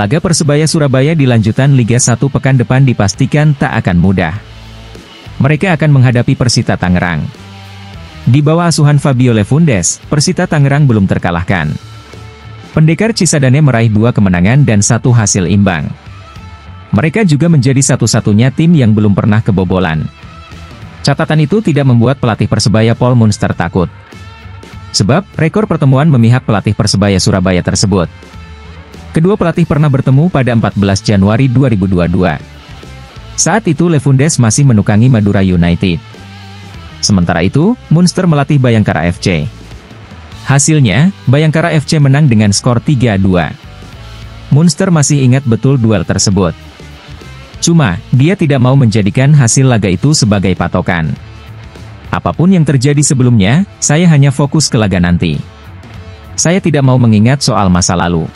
Laga Persebaya Surabaya di lanjutan Liga 1 pekan depan dipastikan tak akan mudah. Mereka akan menghadapi Persita Tangerang. Di bawah asuhan Fabio Lefundes, Persita Tangerang belum terkalahkan. Pendekar Cisadane meraih 2 kemenangan dan 1 hasil imbang. Mereka juga menjadi satu-satunya tim yang belum pernah kebobolan. Catatan itu tidak membuat pelatih Persebaya Paul Munster takut. Sebab, rekor pertemuan memihak pelatih Persebaya Surabaya tersebut. Kedua pelatih pernah bertemu pada 14 Januari 2022. Saat itu Lefundes masih menukangi Madura United. Sementara itu, Munster melatih Bayangkara FC. Hasilnya, Bayangkara FC menang dengan skor 3-2. Munster masih ingat betul duel tersebut. Cuma, dia tidak mau menjadikan hasil laga itu sebagai patokan. Apapun yang terjadi sebelumnya, saya hanya fokus ke laga nanti. Saya tidak mau mengingat soal masa lalu.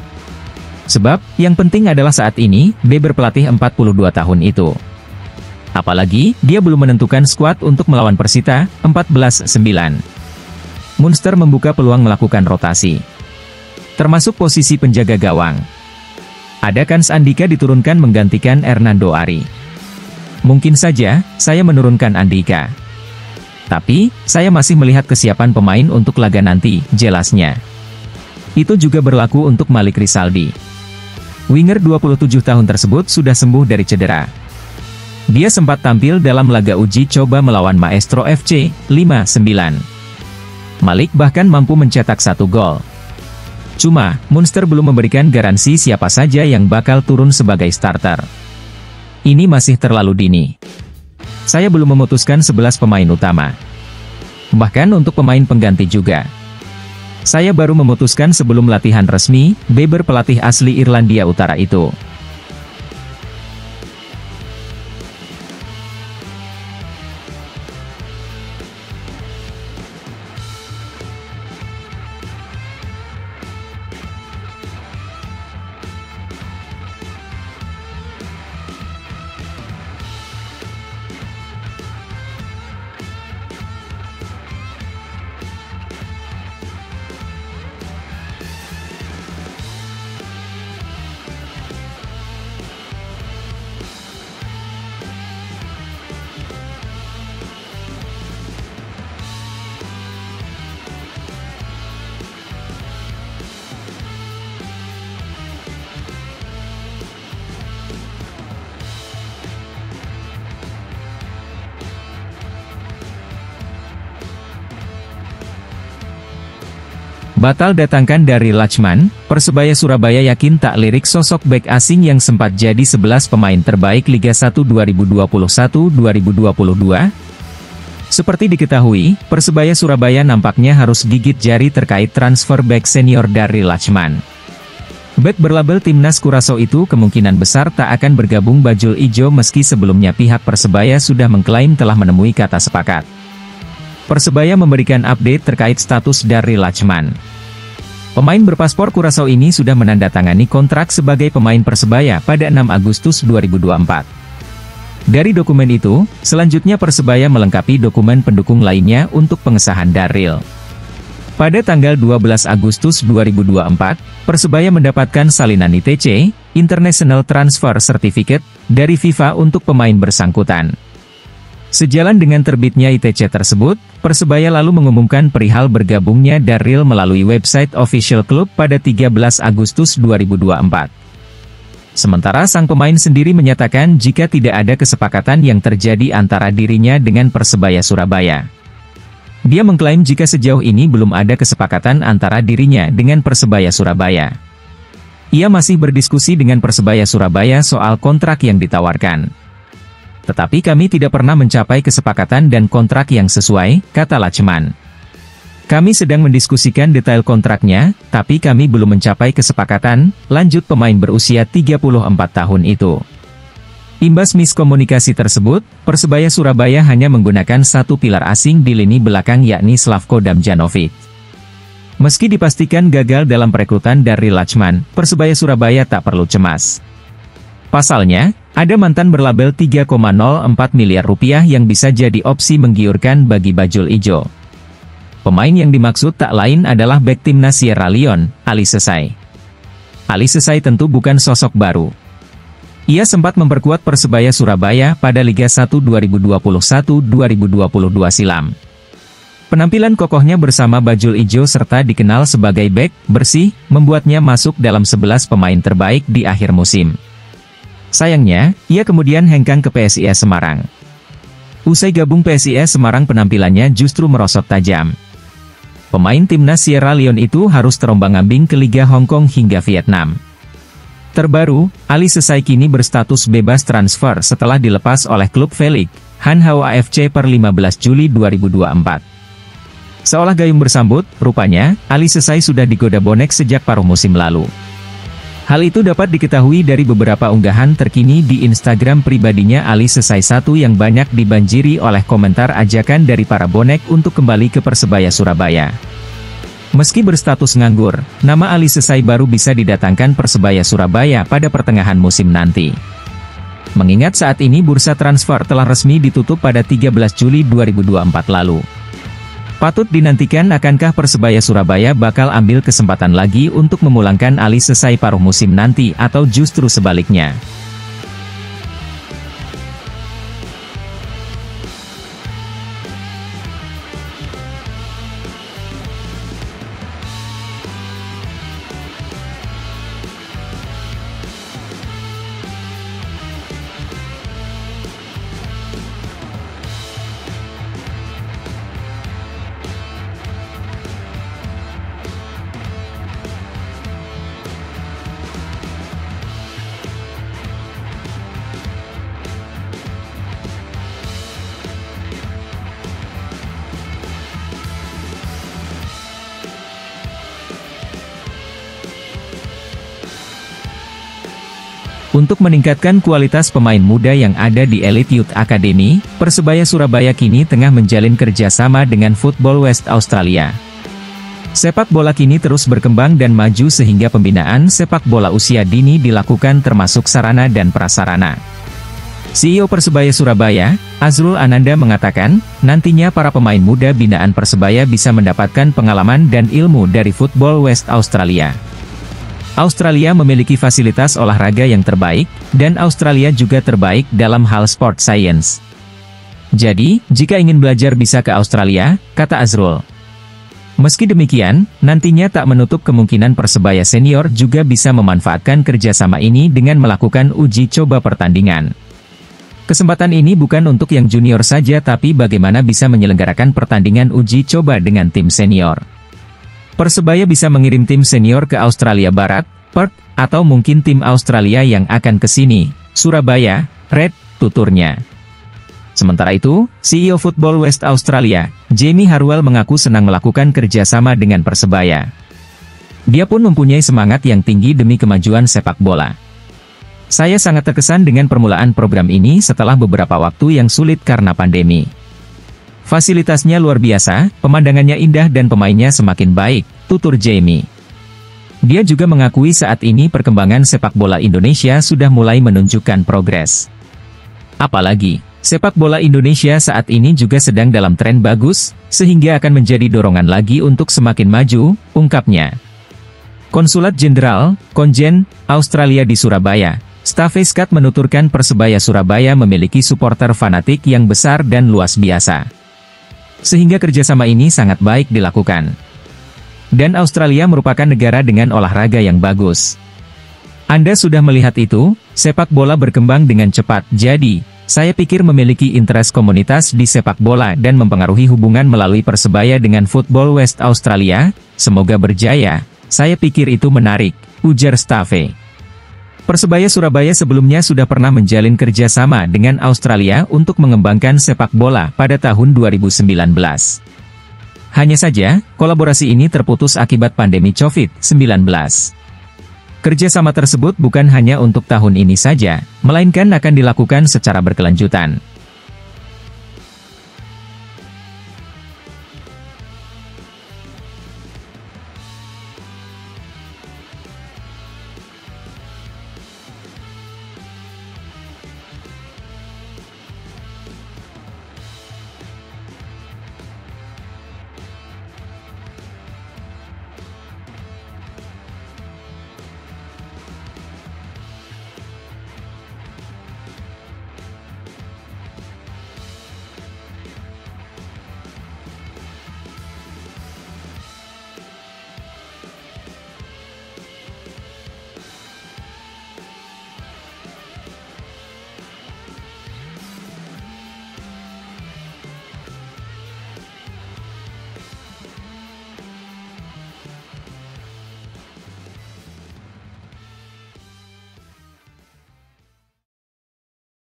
Sebab, yang penting adalah saat ini, B berpelatih 42 tahun itu. Apalagi, dia belum menentukan skuad untuk melawan Persita, 14-9. Munster membuka peluang melakukan rotasi. Termasuk posisi penjaga gawang. Ada kans Andika diturunkan menggantikan Hernando Ari. Mungkin saja, saya menurunkan Andika. Tapi, saya masih melihat kesiapan pemain untuk laga nanti, jelasnya. Itu juga berlaku untuk Malik Rizaldi. Winger 27 tahun tersebut sudah sembuh dari cedera. Dia sempat tampil dalam laga uji coba melawan Maestro FC, 5-9. Malik bahkan mampu mencetak 1 gol. Cuma, Munster belum memberikan garansi siapa saja yang bakal turun sebagai starter. Ini masih terlalu dini. Saya belum memutuskan 11 pemain utama. Bahkan untuk pemain pengganti juga. Saya baru memutuskan sebelum latihan resmi, Beber pelatih asli Irlandia Utara itu. Batal datangkan dari Lachman, Persebaya Surabaya yakin tak lirik sosok bek asing yang sempat jadi 11 pemain terbaik Liga 1 2021-2022. Seperti diketahui, Persebaya Surabaya nampaknya harus gigit jari terkait transfer bek senior dari Lachman. Bek berlabel Timnas Curaçao itu kemungkinan besar tak akan bergabung bajul ijo meski sebelumnya pihak Persebaya sudah mengklaim telah menemui kata sepakat. Persebaya memberikan update terkait status dari Lachman. Pemain berpaspor Curaçao ini sudah menandatangani kontrak sebagai pemain Persebaya pada 6 Agustus 2024. Dari dokumen itu, selanjutnya Persebaya melengkapi dokumen pendukung lainnya untuk pengesahan Darryl. Pada tanggal 12 Agustus 2024, Persebaya mendapatkan salinan ITC, International Transfer Certificate, dari FIFA untuk pemain bersangkutan. Sejalan dengan terbitnya ITC tersebut, Persebaya lalu mengumumkan perihal bergabungnya Darryl melalui website official klub pada 13 Agustus 2024. Sementara sang pemain sendiri menyatakan jika tidak ada kesepakatan yang terjadi antara dirinya dengan Persebaya Surabaya. Dia mengklaim jika sejauh ini belum ada kesepakatan antara dirinya dengan Persebaya Surabaya. Ia masih berdiskusi dengan Persebaya Surabaya soal kontrak yang ditawarkan. Tetapi kami tidak pernah mencapai kesepakatan dan kontrak yang sesuai, kata Lachman. Kami sedang mendiskusikan detail kontraknya, tapi kami belum mencapai kesepakatan, lanjut pemain berusia 34 tahun itu. Imbas miskomunikasi tersebut, Persebaya Surabaya hanya menggunakan satu pilar asing di lini belakang yakni Slavko Damjanovic. Meski dipastikan gagal dalam perekrutan dari Lachman, Persebaya Surabaya tak perlu cemas. Pasalnya, ada mantan berlabel 3,04 miliar rupiah yang bisa jadi opsi menggiurkan bagi bajul ijo. Pemain yang dimaksud tak lain adalah bek timnas Sierra Leone, Ali Sesai. Ali Sesai tentu bukan sosok baru. Ia sempat memperkuat Persebaya Surabaya pada Liga 1 2021-2022 silam. Penampilan kokohnya bersama bajul ijo serta dikenal sebagai bek bersih, membuatnya masuk dalam 11 pemain terbaik di akhir musim. Sayangnya, ia kemudian hengkang ke PSIS Semarang. Usai gabung PSIS Semarang, penampilannya justru merosot tajam. Pemain timnas Sierra Leone itu harus terombang-ambing ke Liga Hong Kong hingga Vietnam. Terbaru, Ali Sesai kini berstatus bebas transfer setelah dilepas oleh klub V-League, Han Hao AFC per 15 Juli 2024. Seolah gayung bersambut, rupanya, Ali Sesai sudah digoda bonek sejak paruh musim lalu. Hal itu dapat diketahui dari beberapa unggahan terkini di Instagram pribadinya Ali Sesai 1 yang banyak dibanjiri oleh komentar ajakan dari para bonek untuk kembali ke Persebaya Surabaya. Meski berstatus nganggur, nama Ali Sesai baru bisa didatangkan Persebaya Surabaya pada pertengahan musim nanti. Mengingat saat ini bursa transfer telah resmi ditutup pada 13 Juli 2024 lalu. Patut dinantikan akankah Persebaya Surabaya bakal ambil kesempatan lagi untuk memulangkan Ali Sesai paruh musim nanti atau justru sebaliknya. Untuk meningkatkan kualitas pemain muda yang ada di Elite Youth Academy, Persebaya Surabaya kini tengah menjalin kerjasama dengan Football West Australia. Sepak bola kini terus berkembang dan maju sehingga pembinaan sepak bola usia dini dilakukan termasuk sarana dan prasarana. CEO Persebaya Surabaya, Azrul Ananda mengatakan, nantinya para pemain muda binaan Persebaya bisa mendapatkan pengalaman dan ilmu dari Football West Australia. Australia memiliki fasilitas olahraga yang terbaik, dan Australia juga terbaik dalam hal sport science. Jadi, jika ingin belajar bisa ke Australia, kata Azrul. Meski demikian, nantinya tak menutup kemungkinan Persebaya senior juga bisa memanfaatkan kerjasama ini dengan melakukan uji coba pertandingan. Kesempatan ini bukan untuk yang junior saja tapi bagaimana bisa menyelenggarakan pertandingan uji coba dengan tim senior. Persebaya bisa mengirim tim senior ke Australia Barat, Perth, atau mungkin tim Australia yang akan ke sini, Surabaya, Red, tuturnya. Sementara itu, CEO Football West Australia, Jamie Harwell mengaku senang melakukan kerjasama dengan Persebaya. Dia pun mempunyai semangat yang tinggi demi kemajuan sepak bola. Saya sangat terkesan dengan permulaan program ini setelah beberapa waktu yang sulit karena pandemi. Fasilitasnya luar biasa, pemandangannya indah dan pemainnya semakin baik, tutur Jamie. Dia juga mengakui saat ini perkembangan sepak bola Indonesia sudah mulai menunjukkan progres. Apalagi, sepak bola Indonesia saat ini juga sedang dalam tren bagus, sehingga akan menjadi dorongan lagi untuk semakin maju, ungkapnya. Konsulat Jenderal, Konjen, Australia di Surabaya, Stafeskat menuturkan Persebaya Surabaya memiliki supporter fanatik yang besar dan luas biasa. Sehingga kerjasama ini sangat baik dilakukan. Dan Australia merupakan negara dengan olahraga yang bagus. Anda sudah melihat itu, sepak bola berkembang dengan cepat, jadi, saya pikir memiliki interest komunitas di sepak bola dan mempengaruhi hubungan melalui Persebaya dengan Football West Australia, semoga berjaya, saya pikir itu menarik, ujar Stafe. Persebaya Surabaya sebelumnya sudah pernah menjalin kerjasama dengan Australia untuk mengembangkan sepak bola pada tahun 2019. Hanya saja, kolaborasi ini terputus akibat pandemi COVID-19. Kerjasama tersebut bukan hanya untuk tahun ini saja, melainkan akan dilakukan secara berkelanjutan.